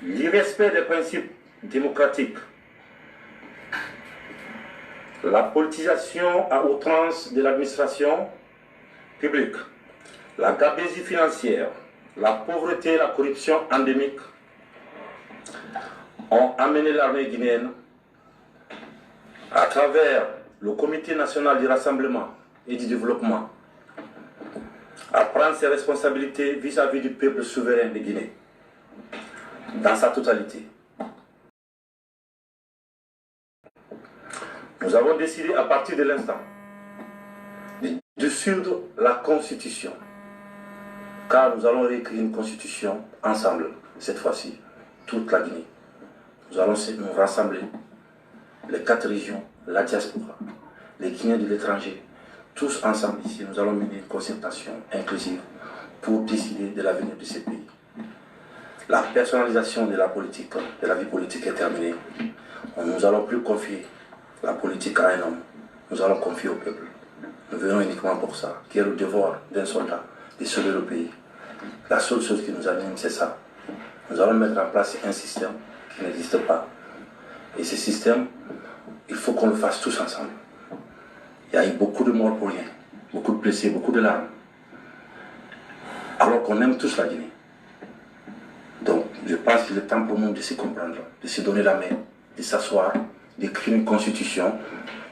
l'irrespect des principes démocratiques, la politisation à outrance de l'administration publique, la gabegie financière, la pauvreté et la corruption endémique ont amené l'armée guinéenne, à travers le Comité national du rassemblement et du développement, à prendre ses responsabilités vis-à-vis du peuple souverain de Guinée, dans sa totalité. Nous avons décidé à partir de l'instant de dissoudre la Constitution, car nous allons réécrire une Constitution ensemble, cette fois-ci, toute la Guinée. Nous allons nous rassembler, les 4 régions, la diaspora, les Guinéens de l'étranger, tous ensemble ici, nous allons mener une concertation inclusive pour décider de l'avenir de ce pays. La personnalisation de la politique, de la vie politique est terminée. Nous n'allons plus confier la politique à un homme, nous allons confier au peuple. Nous venons uniquement pour ça, qui est le devoir d'un soldat, de sauver le pays. La seule chose qui nous anime, c'est ça. Nous allons mettre en place un système qui n'existe pas. Et ce système, il faut qu'on le fasse tous ensemble. Il y a eu beaucoup de morts pour rien, beaucoup de blessés, beaucoup de larmes. Alors qu'on aime tous la Guinée. Donc, je pense qu'il est temps pour nous de se comprendre, de se donner la main, de s'asseoir, d'écrire une constitution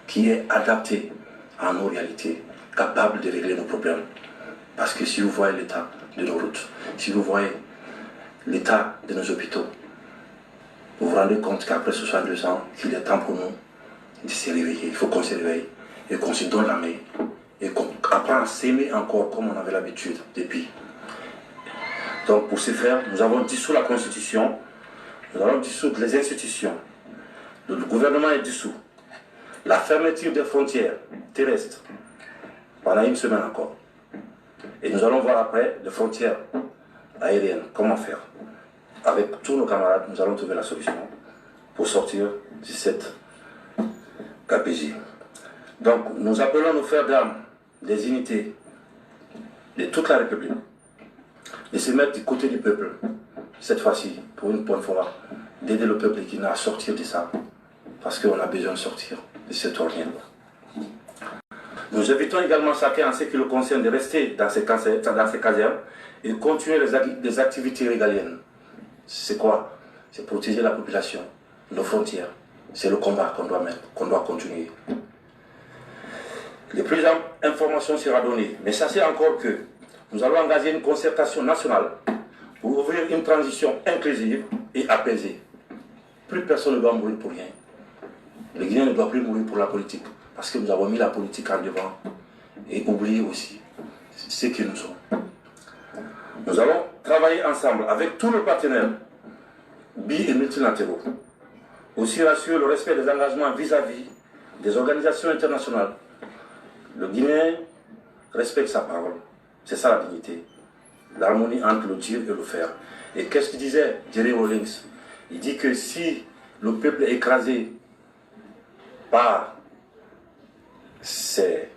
qui est adaptée à nos réalités, capable de régler nos problèmes. Parce que si vous voyez l'état de nos routes, si vous voyez l'état de nos hôpitaux, vous vous rendez compte qu'après 62 ans, qu'il est temps pour nous de se réveiller. Il faut qu'on se réveille et qu'on se donne la main et qu'on apprenne à s'aimer encore comme on avait l'habitude depuis. Donc pour ce faire, nous avons dissous la Constitution, nous allons dissoudre les institutions, le gouvernement est dissous, la fermeture des frontières terrestres pendant une semaine encore. Et nous allons voir après les frontières aériennes, comment faire. Avec tous nos camarades, nous allons trouver la solution pour sortir de cette KPJ. Donc nous appelons nos frères d'armes des unités de toute la République de se mettre du côté du peuple, cette fois-ci, pour une bonne fois, d'aider le peuple guinéen à sortir de ça, parce qu'on a besoin de sortir de cette ornière. Nous invitons également chacun en ce qui le concerne de rester dans ces casernes et de continuer les activités régaliennes. C'est quoi? C'est protéger la population, nos frontières. C'est le combat qu'on doit mettre, qu'on doit continuer. Les plus d'informations sera donnée, mais sachez encore que nous allons engager une concertation nationale pour ouvrir une transition inclusive et apaisée. Plus personne ne doit mourir pour rien. Les Guinéens ne doivent plus mourir pour la politique, parce que nous avons mis la politique en devant et oublié aussi ce que nous sommes. Nous allons travailler ensemble avec tous nos partenaires, bi et multilatéraux, aussi rassurer le respect des engagements vis-à-vis des organisations internationales. Le Guinéen respecte sa parole. C'est ça la dignité. L'harmonie entre le dire et le faire. Et qu'est-ce qu'il disait Jerry Rawlings? Il dit que si le peuple est écrasé par ses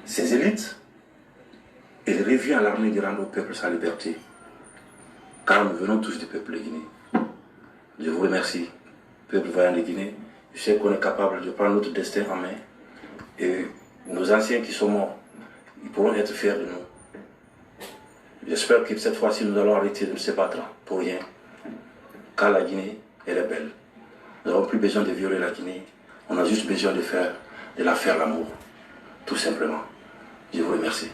élites, il revient à l'armée de rendre au peuple sa liberté. Car nous venons tous du peuple de Guinée. Je vous remercie, peuple voyant de Guinée. Je sais qu'on est capable de prendre notre destin en main. Et nos anciens qui sont morts, ils pourront être fiers de nous. J'espère que cette fois-ci, nous allons arrêter de se battre pour rien. Car la Guinée, elle est belle. Nous n'avons plus besoin de violer la Guinée. On a juste besoin de la faire l'amour. Tout simplement. Je vous remercie.